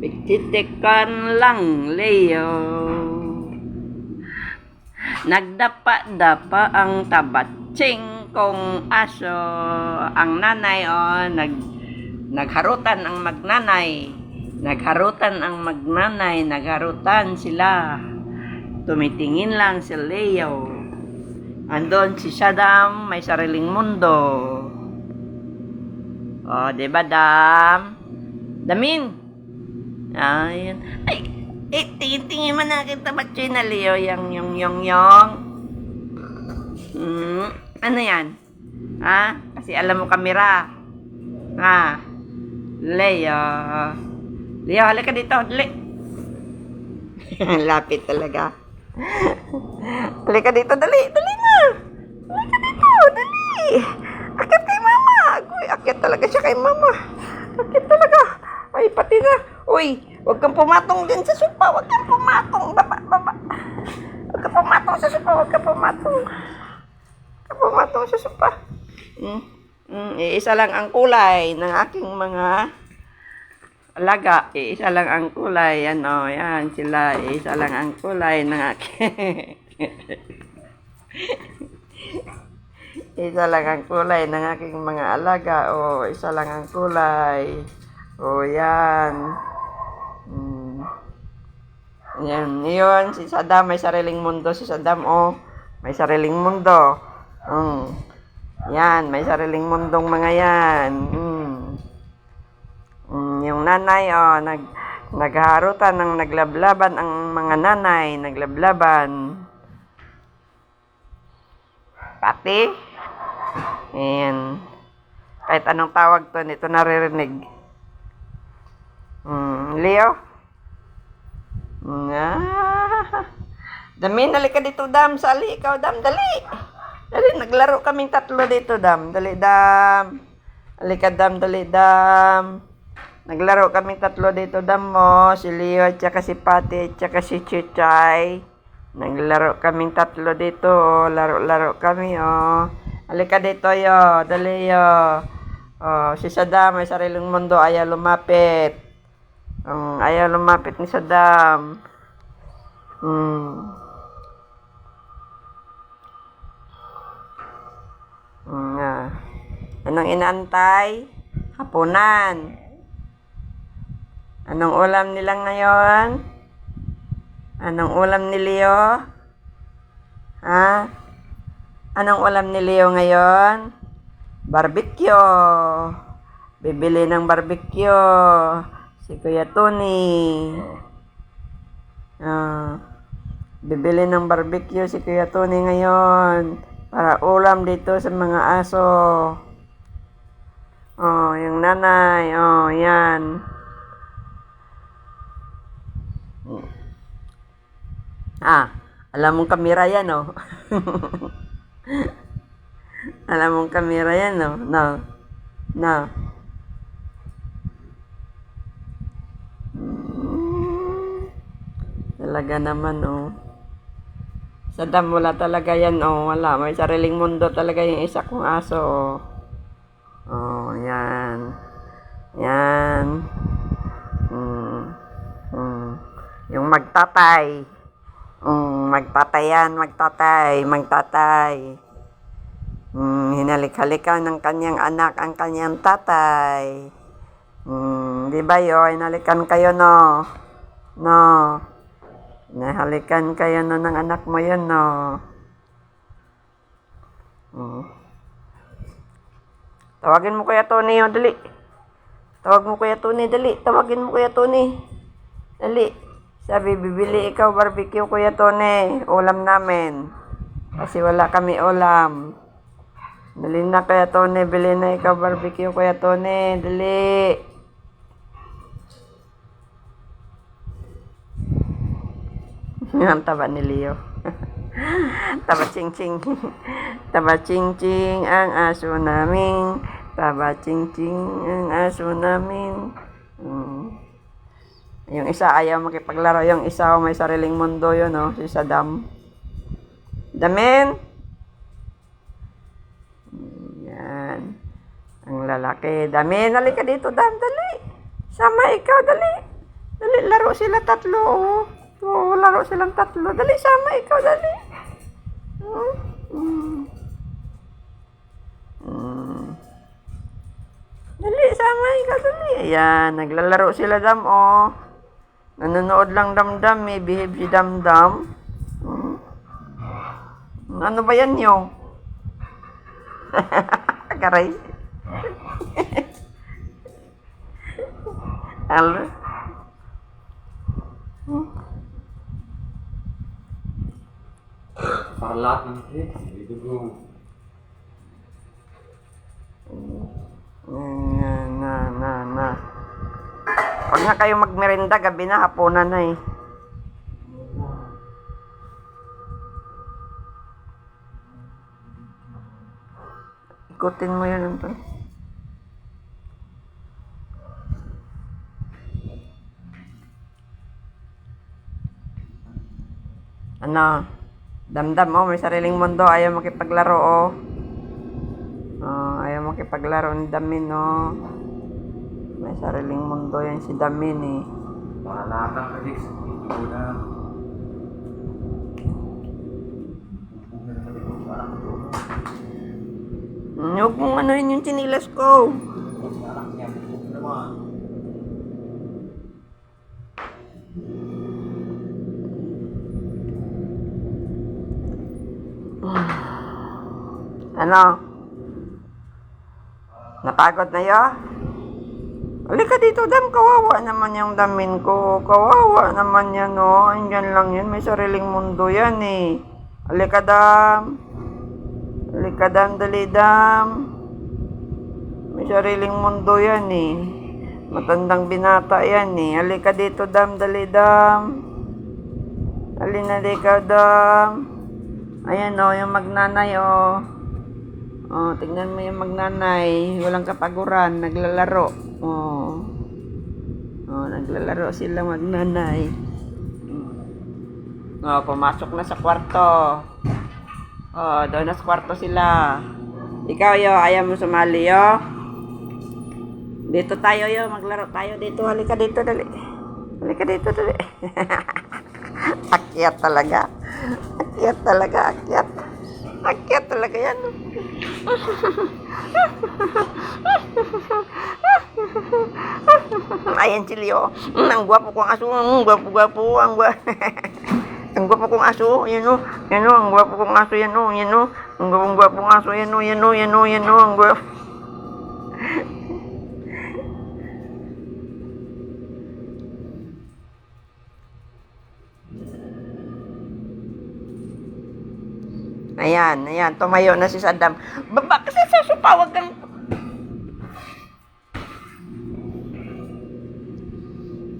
Bigtitikan lang, Leo. Nagdapa-dapa ang tabatsing kong aso. Ang nanay, nagharutan ang magnanay. Nagharutan sila. Tumitingin lang si Leo. Andon si Saddam, may sariling mundo. O, diba, Dam? Damin! Ayun. Ay, tingin-tingin man na kita ba na Leo? Yung. Ano yan? Ha? Kasi alam mo kamera. Ha? Leo. Leo, halika dito. Dali. Lapit talaga. Halika dito. Dali. Dali na. Halika dito. Dali. Akit kay mama. Uy, akit talaga siya kay mama. Akit talaga. Ay, pati na. Uy, huwag kang pumatong din sa sopa. Huwag kang pumatong. Baba. Huwag kang pumatong sa sopa. Huwag kang pumatong. Huwag kang pumatong sa sopa. Iisa lang ang kulay ng aking mga alaga. Iisa lang ang kulay. Yan, yan sila. Iisa lang ang kulay ng aking... Isa lang ang kulay ng aking mga alaga. Isa lang ang kulay. Yan. Yan. Yun. Si Saddam may sariling mundo. Si Saddam, may sariling mundo. Yan. May sariling mundong mga yan. Yung nanay, nagharutan ng naglablaban ang mga nanay. Naglablaban. Pati. Ayan. Kahit anong tawag to, nito naririnig. Leo? Dami, dali ka dito, Dam. Sali ikaw, Dam. Dali. Dali, naglaro kaming tatlo dito, Dam. Dali, Dam. Halika, Dam. Dali, Dam. Naglaro kaming tatlo dito, Dam mo. Si Leo, at saka si Pati, at saka si Chuchay. Naglaro kaming tatlo dito, Laro-laro kami, Halika dito, yo. Dali, yo. Si Saddam, may sariling mundo. Ayaw lumapit. Ayaw lumapit ni Saddam. Anong inaantay? Hapunan. Anong ulam nila ngayon? Anong ulam ni Leo? Ha? Anong ulam ni Leo ngayon? Barbecue. Bibili ng barbecue. Si Kuya Tony. Bibili ng barbecue si Kuya Tony ngayon. Para ulam dito sa mga aso. Yung nanay. Yan. Alam mong kamera yan, Alam mong kamera yan, No. Talaga naman, Saddam, wala talaga yan, Wala. May sariling mundo talaga yung isa kong aso, Yan. Yan. Yung magtatay. Magtatay. Hinalik-halikan ng kanyang anak ang kanyang tatay. Di ba yun? Hinalikan kayo, no? Hinalikan kayo, no, ng anak mo yun, no? Tawagin mo Kuya Tony, dali. Tawagin mo Kuya Tony. Dali. Sabi, bibili ikaw barbecue, Kuya Tony. Ulam namin. Kasi wala kami ulam. Dali na, Kuya Tony. Bili na ikaw barbecue, Kuya Tony. Dali. Ang taba ni Leo. Taba ching-ching. Taba ching-ching ang aso namin. Taba ching-ching ang aso namin. Yung isa ayaw makipaglaro. Yung isa may sariling mundo yun, si Saddam. Damin. Yan. Ang lalaki. Damin, halika dito, Dam. Dali. Sama ikaw, dali. Dali, laro sila tatlo. Oo, laro silang tatlo. Dali, sama ikaw, dali. Hmm? Hmm. Hmm. Dali, sama ikaw, dali. Ayan, naglalaro sila, Dam, oh. Nanonood lang Damdam, may behave si Damdam. Hmm. Ano ba yan yung? Karay. Halo. Para lahat ng trip, may dugo. Na. Huwag na kayo magmerenda, gabi na, hapunan na eh. Ikutin mo yun ito. Ano? Damdam, oh, may sariling mundo, ayaw makipaglaro, oh. Oh, ayaw makipaglaro ni Damin, oh. May sariling mundo yan si Damin, eh. Para lahat ng trip, may dugo na. Huwag mong ano yun yung chinilas ko. Parang niya, dugo naman. Ano? Napagod na yo? Halika dito, Dam. Kawawa naman yung Damin ko. Kawawa naman yan, oh. Andyan lang yan. May sariling mundo yan, eh. Halika, Dam. Halika, Dam. Dali, Dam. May sariling mundo yan, eh. Matandang binata yan, eh. Halika dito, Dam. Dali, Dam. Halika, Dam. Ayan, oh. Yung magnanay, oh. Oh, tingnan mo yung magnanay. Walang kapaguran. Naglalaro. Oh. Oh, naglalaro sila magnanay. Oh, pumasok na sa kwarto. Oh, doon na sa kwarto sila. Ikaw, yo, ayaw mo sumali, yo. Dito tayo, yo. Maglaro tayo dito. Halika dito, dali. Halika dito, dali. Akyat talaga. Akyat talaga, akyat. Akyat talaga yan. Ayan si Leo. Ang gwapo kong aso. Ang gwapo. Ang gwapo kong aso. Yan o. Yan o. Ang gwapo kong aso. Yan o. Yan o. Ang gwapo kong aso. Yan o. Yan o. Yan o. Yan o. Ang gwapo. Ayan. Tumayo na si Saddam. Baba kasi sa sopa. Huwag kang...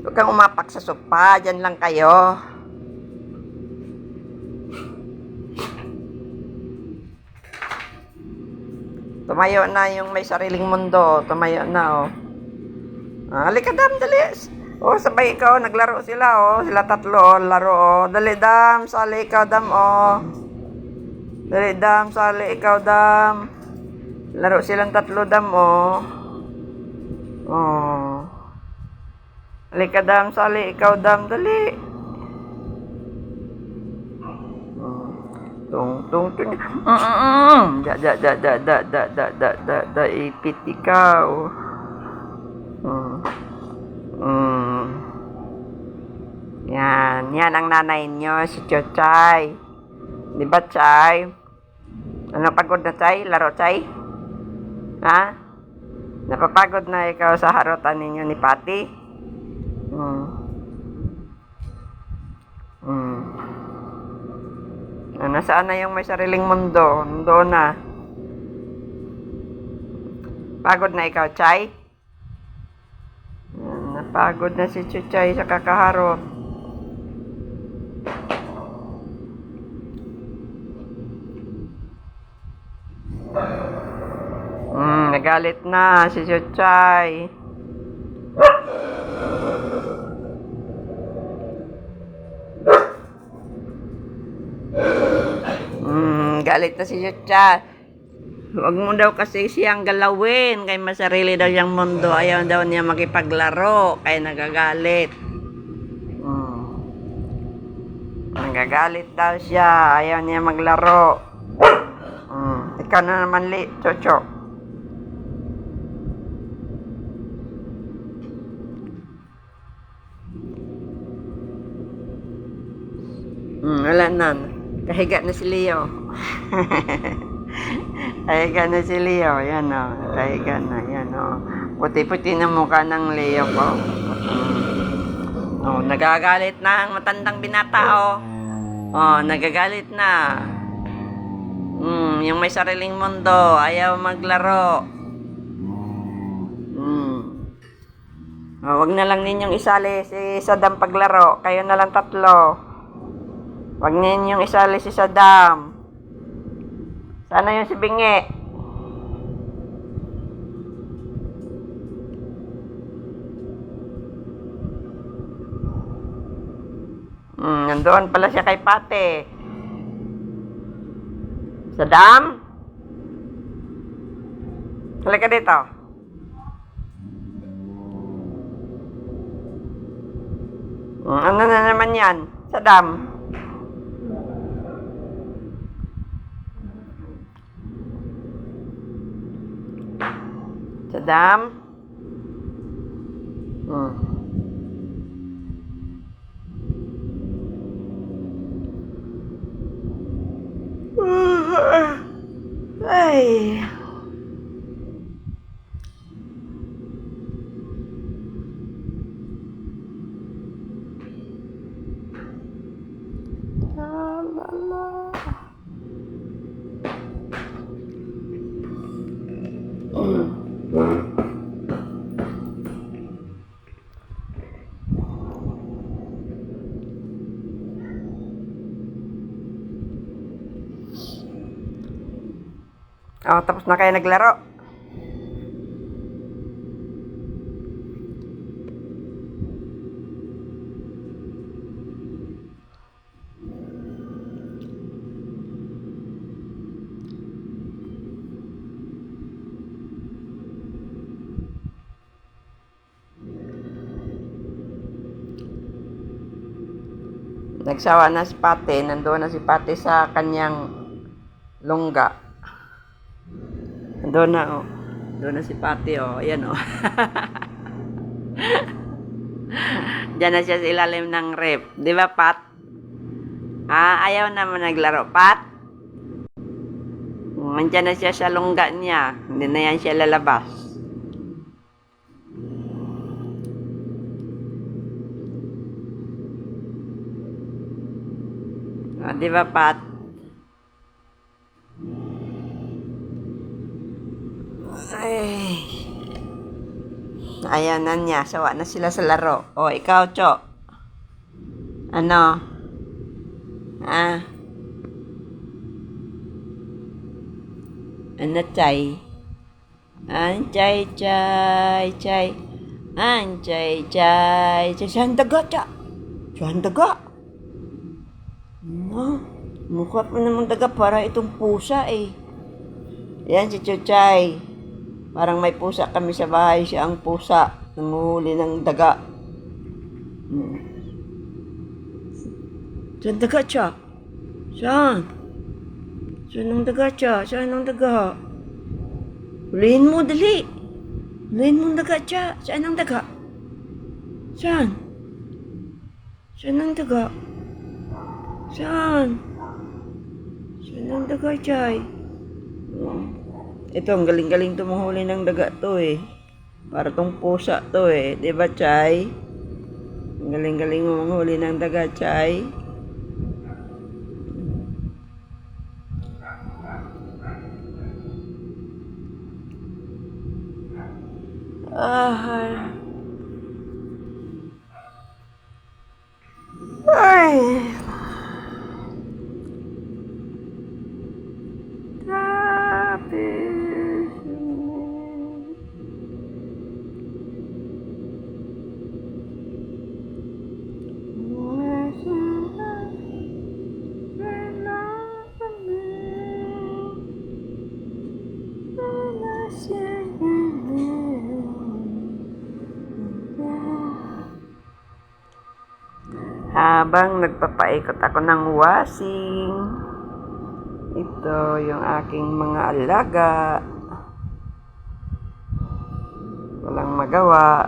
Huwag kang umapak sa sopa. Diyan lang kayo. Tumayo na yung may sariling mundo. Tumayo na, oh. Halika, Dam, dali. Oh, sabay ikaw. Naglaro sila, oh. Sila tatlo, oh. Laro, oh. Dali, Dam. Sali ikaw, Dam, oh. Dali, Dam. Sali ikaw, Dam. Laro silang tatlo, Dam, oh. Oh. Halika, Dam. Sali ikaw, Dam. Dali. Tung. Ipit ikaw. Yan ang nanay niyo, si Chochay. Di ba, Chay? Ano, pagod na, Chay? Laro, Chay? Ha? Napapagod na ikaw sa harutan ninyo ni Pati? Nasaan na yung may sariling mundo? Doon na. Pagod na ikaw, Chay? Napagod na si Chuchay sa kakaharot. Nagalit na si Chuchay. Galit na si Chuchay. Huwag mo daw kasi siyang galawin. Kaya masarili daw siyang mundo. Ayaw daw niya makipaglaro. Kaya nagagalit. Nagagalit daw siya. Ayaw niya maglaro. Ikaw na naman, Chocho. Wala na. Kahiga na si Leo. Kahiga na si Leo. Yan o. Kahiga na. Yan o. Puti-puti na mukha ng Leo ko. Nagagalit na ang matandang binata o. Nagagalit na. Yung may sariling mundo. Ayaw maglaro. Wag na lang ninyong isali si Saddam paglaro. Kayo na lang tatlo. Wag ninyong isali si Saddam. Sana yung si Bingi. Nandoon pala siya kay Pate. Saddam? Halika dito. Ano na naman yan? Saddam? Saddam? Ay. Tapos na kayo naglaro. Nagsawa na si Pate. Nandoon na si Pate sa kanyang lungga. Doon na, oh. Doon na si Pati, oh. Ayan, oh. Diyan na siya sa ilalim ng rep. Di ba, Pat? Ayaw naman naglaro. Pat? Nandiyan na siya sa lungga niya. Hindi na yan siya lalabas. Di ba, Pat? Ay. Ayan na niya. Sawa na sila sa laro. Ikaw, Cho. Ano? Ano, Chay? Chay, Chay, Chay. Chay, Chay, Chay. Saan daga, Cha? Saan daga? Mukha pa naman daga para itong pusa, eh. Yan si Chuchay. Parang may pusa kami sa bahay. Siya ang pusa. Nanguhuli ng daga. Saan daga, Cha? Saan? Saan ang daga, Cha? Saan ang daga? Hulihin mo, dali. Hulihin mo ang daga, Cha. Saan ang daga? Saan? Saan ang daga? Saan? Saan ang daga, Chay? Ito, ang galing-galing tumuhuli ng daga to, eh. Para tong pusa to, eh. Diba, Chay? Ang galing-galing mo manghuli ng daga, Chay. Ay. Habang nagpapaikot ako ng washing, ito yung aking mga alaga. Walang magawa.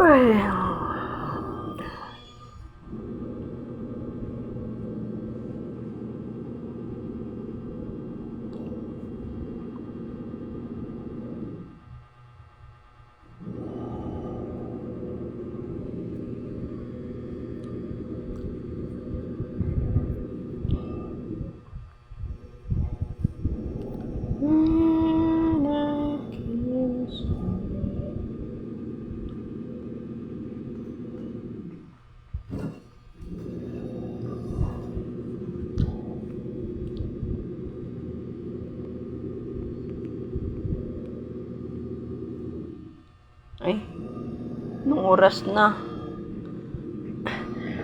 Ay. Ay, nung oras na.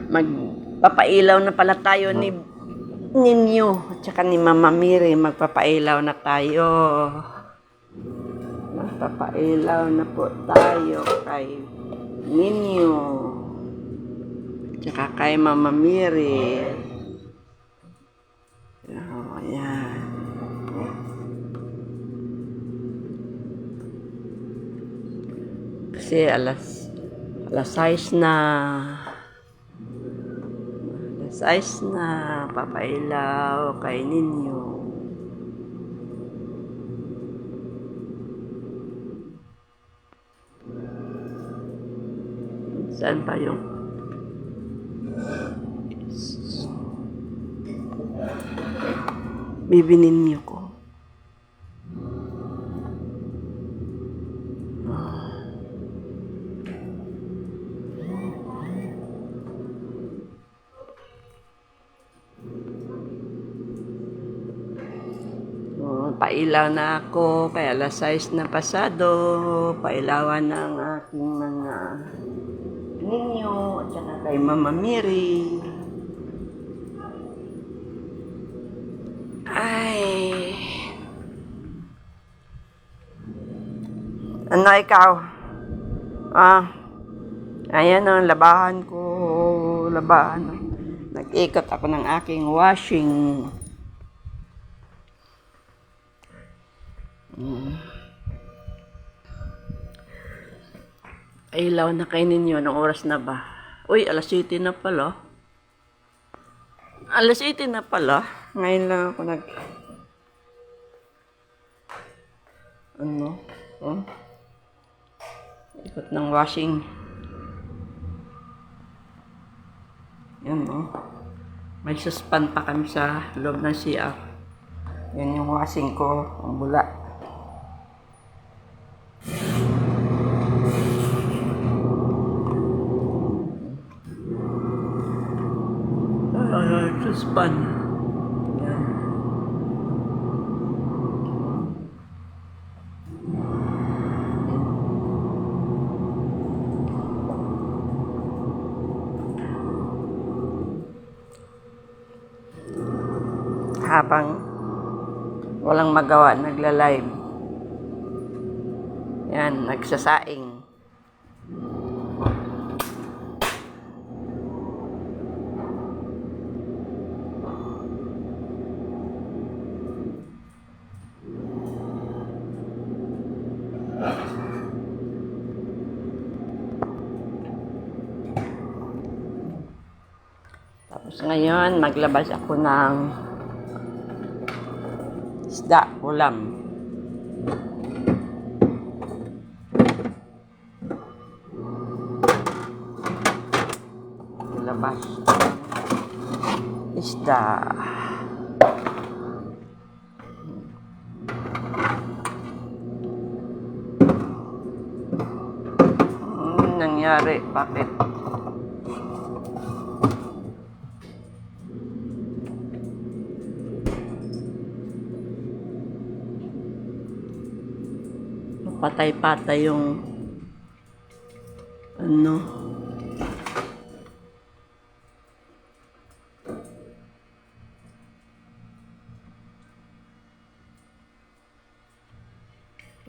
Magpapailaw na pala tayo ni Ninyo at saka ni Mama Miri. Magpapailaw na tayo. Magpapailaw na po tayo kay Ninyo at saka kay Mama Miri. Oh, ayan. Kasi alas 6 na. Alas 6 na. Papailaw kay Ninyo. Saan pa yung bibinin niyo ko? Pailaw na ako, kaya alas 6 na pasado. Pailawan ng aking mga Ninyo at saka kay Mama Miri. Ay. Ano ikaw? Ayan ang labahan ko. Labahan. Nag-ikot ako ng aking washing. Ilaw na kayo ninyo. Anong oras na ba? Uy, alas 7 na pala. Alas 7 na pala. Ngayon lang ako ikot ng washing. Yan May suspan pa kami sa loob ng CR. Yan yung washing ko. Ang bula. Suspan. Yan. Habang walang magawa, nagla-live. Yan, nagsasaing. Tapos ngayon, maglabas ako ng isda, ulam. Labas isda. Nangyari? Bakit? Patay-patay yung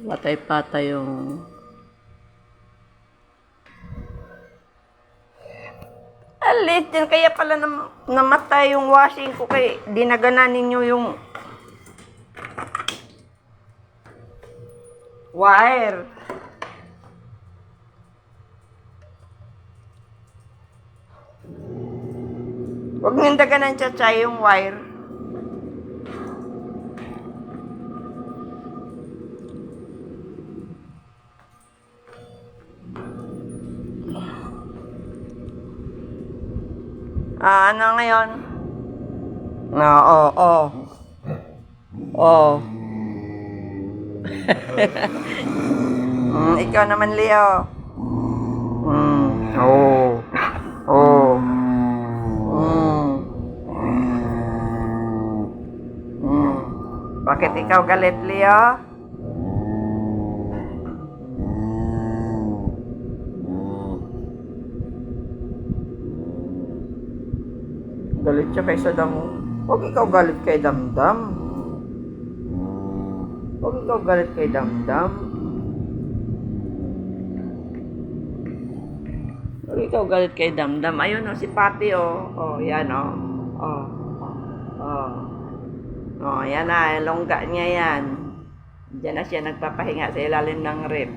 Patay-patay yung... Alit din, kaya pala namatay yung washing ko kay dinaganan ninyo yung wire. Huwag niyong daganan tsa yung wire. Ano ngayon? Oo. Ikaw naman, Leo. Oo. Bakit ikaw galit, Leo? Galit siya kay Saddam. Huwag ikaw galit kay Damdam. Huwag ikaw galit kay Damdam. Huwag ikaw galit kay Damdam. Ayun o, si Pati o. Yan o. Yan na, longga niya yan. Diyan na siya nagpapahinga sa ilalim ng rib.